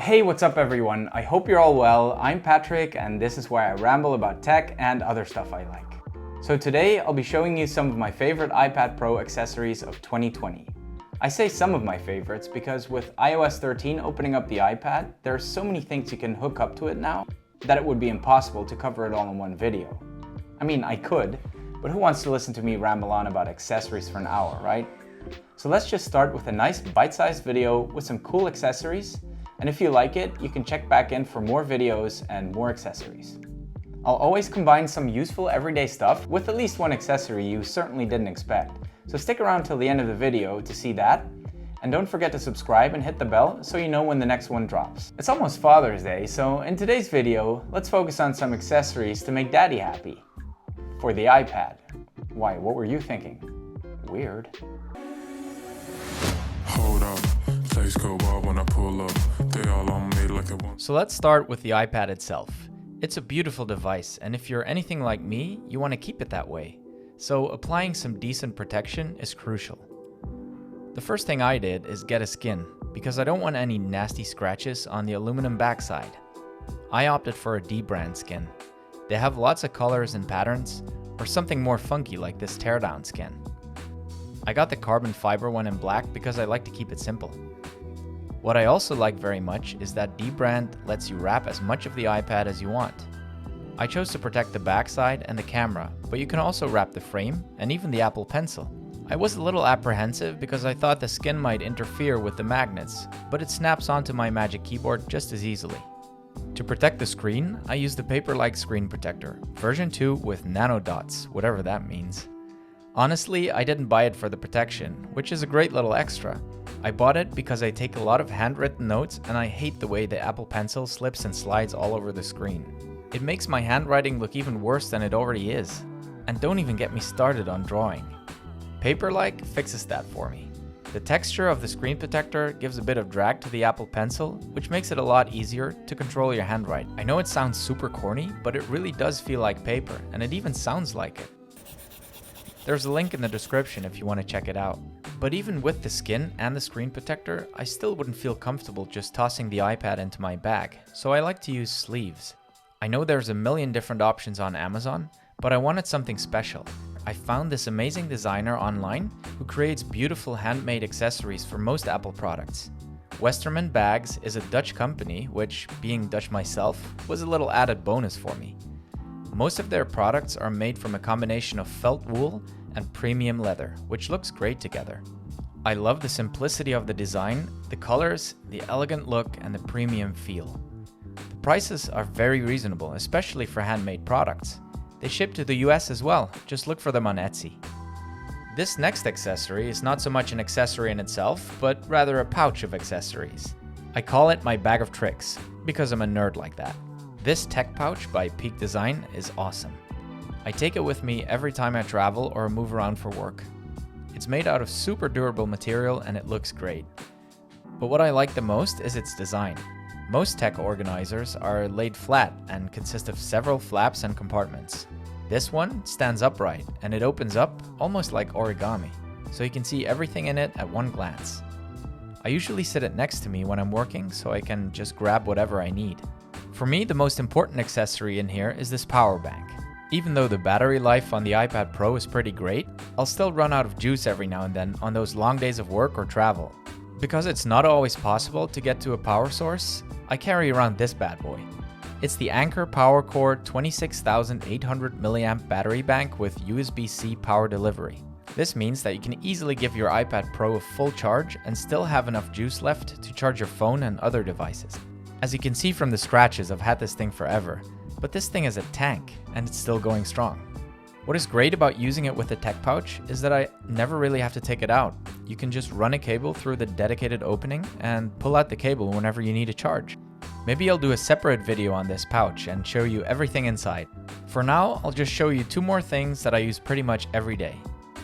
Hey, what's up everyone? I hope you're all well. I'm Patrick and this is where I ramble about tech and other stuff I like. So today I'll be showing you some of my favorite iPad Pro accessories of 2020. I say some of my favorites because with iOS 13 opening up the iPad, there are so many things you can hook up to it now that it would be impossible to cover it all in one video. I mean, I could, but who wants to listen to me ramble on about accessories for an hour, right? So let's just start with a nice bite-sized video with some cool accessories. And if you like it, you can check back in for more videos and more accessories. I'll always combine some useful everyday stuff with at least one accessory you certainly didn't expect. So stick around till the end of the video to see that. And don't forget to subscribe and hit the bell so you know when the next one drops. It's almost Father's Day, so in today's video, let's focus on some accessories to make Daddy happy. For the iPad. Why, what were you thinking? Weird. Hold up. When I pull up, they all on me like they want. So let's start with the iPad itself. It's a beautiful device, and if you're anything like me, you want to keep it that way. So applying some decent protection is crucial. The first thing I did is get a skin, because I don't want any nasty scratches on the aluminum backside. I opted for a D brand skin. They have lots of colors and patterns, or something more funky like this teardown skin. I got the carbon fiber one in black because I like to keep it simple. What I also like very much is that D brand lets you wrap as much of the iPad as you want. I chose to protect the backside and the camera, but you can also wrap the frame and even the Apple Pencil. I was a little apprehensive because I thought the skin might interfere with the magnets, but it snaps onto my Magic Keyboard just as easily. To protect the screen, I used the paper-like screen protector, version 2 with nano dots, whatever that means. Honestly, I didn't buy it for the protection, which is a great little extra. I bought it because I take a lot of handwritten notes and I hate the way the Apple Pencil slips and slides all over the screen. It makes my handwriting look even worse than it already is. And don't even get me started on drawing. Paper-like fixes that for me. The texture of the screen protector gives a bit of drag to the Apple Pencil, which makes it a lot easier to control your handwriting. I know it sounds super corny, but it really does feel like paper, and it even sounds like it. There's a link in the description if you want to check it out. But even with the skin and the screen protector, I still wouldn't feel comfortable just tossing the iPad into my bag, so I like to use sleeves. I know there's a million different options on Amazon, but I wanted something special. I found this amazing designer online who creates beautiful handmade accessories for most Apple products. Westerman Bags is a Dutch company, which, being Dutch myself, was a little added bonus for me. Most of their products are made from a combination of felt wool and premium leather, which looks great together. I love the simplicity of the design, the colors, the elegant look, and the premium feel. The prices are very reasonable, especially for handmade products. They ship to the US as well, just look for them on Etsy. This next accessory is not so much an accessory in itself, but rather a pouch of accessories. I call it my bag of tricks, because I'm a nerd like that. This tech pouch by Peak Design is awesome. I take it with me every time I travel or move around for work. It's made out of super durable material and it looks great. But what I like the most is its design. Most tech organizers are laid flat and consist of several flaps and compartments. This one stands upright and it opens up almost like origami, so you can see everything in it at one glance. I usually sit it next to me when I'm working so I can just grab whatever I need. For me, the most important accessory in here is this power bank. Even though the battery life on the iPad Pro is pretty great, I'll still run out of juice every now and then on those long days of work or travel. Because it's not always possible to get to a power source, I carry around this bad boy. It's the Anker PowerCore 26,800 mAh battery bank with USB-C power delivery. This means that you can easily give your iPad Pro a full charge and still have enough juice left to charge your phone and other devices. As you can see from the scratches, I've had this thing forever, but this thing is a tank and it's still going strong. What is great about using it with the tech pouch is that I never really have to take it out. You can just run a cable through the dedicated opening and pull out the cable whenever you need a charge. Maybe I'll do a separate video on this pouch and show you everything inside. For now, I'll just show you two more things that I use pretty much every day.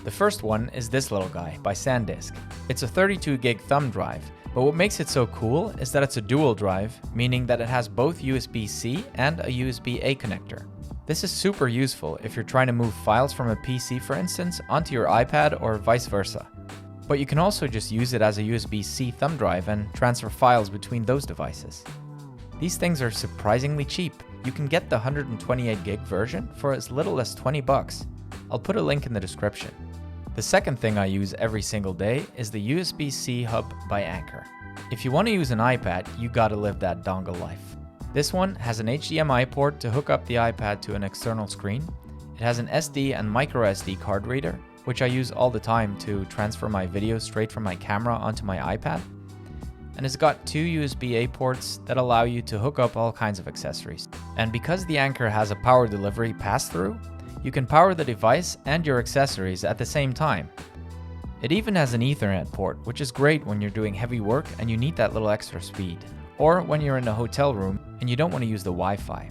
The first one is this little guy by SanDisk. It's a 32 gig thumb drive, but what makes it so cool is that it's a dual drive, meaning that it has both USB-C and a USB-A connector. This is super useful if you're trying to move files from a PC, for instance, onto your iPad or vice versa. But you can also just use it as a USB-C thumb drive and transfer files between those devices. These things are surprisingly cheap. You can get the 128 gig version for as little as 20 bucks. I'll put a link in the description. The second thing I use every single day is the USB-C Hub by Anker. If you want to use an iPad, you gotta live that dongle life. This one has an HDMI port to hook up the iPad to an external screen. It has an SD and micro SD card reader, which I use all the time to transfer my video straight from my camera onto my iPad. And it's got two USB-A ports that allow you to hook up all kinds of accessories. And because the Anker has a power delivery pass-through, you can power the device and your accessories at the same time. It even has an Ethernet port, which is great when you're doing heavy work and you need that little extra speed, or when you're in a hotel room and you don't want to use the Wi-Fi.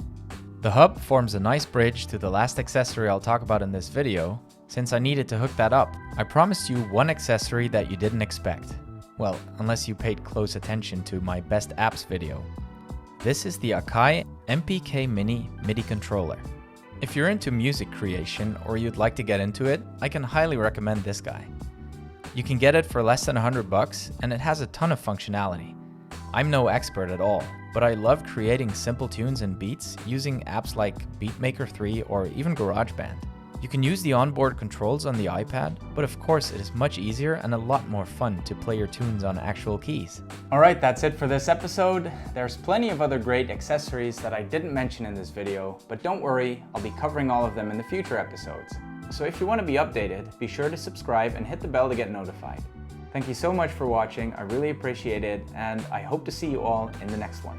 The hub forms a nice bridge to the last accessory I'll talk about in this video, since I needed to hook that up. I promised you one accessory that you didn't expect. Well, unless you paid close attention to my best apps video. This is the Akai MPK Mini MIDI controller. If you're into music creation or you'd like to get into it, I can highly recommend this guy. You can get it for less than 100 bucks and it has a ton of functionality. I'm no expert at all, but I love creating simple tunes and beats using apps like Beatmaker 3 or even GarageBand. You can use the onboard controls on the iPad, but of course it is much easier and a lot more fun to play your tunes on actual keys. Alright, that's it for this episode. There's plenty of other great accessories that I didn't mention in this video, but don't worry, I'll be covering all of them in the future episodes. So if you want to be updated, be sure to subscribe and hit the bell to get notified. Thank you so much for watching, I really appreciate it, and I hope to see you all in the next one.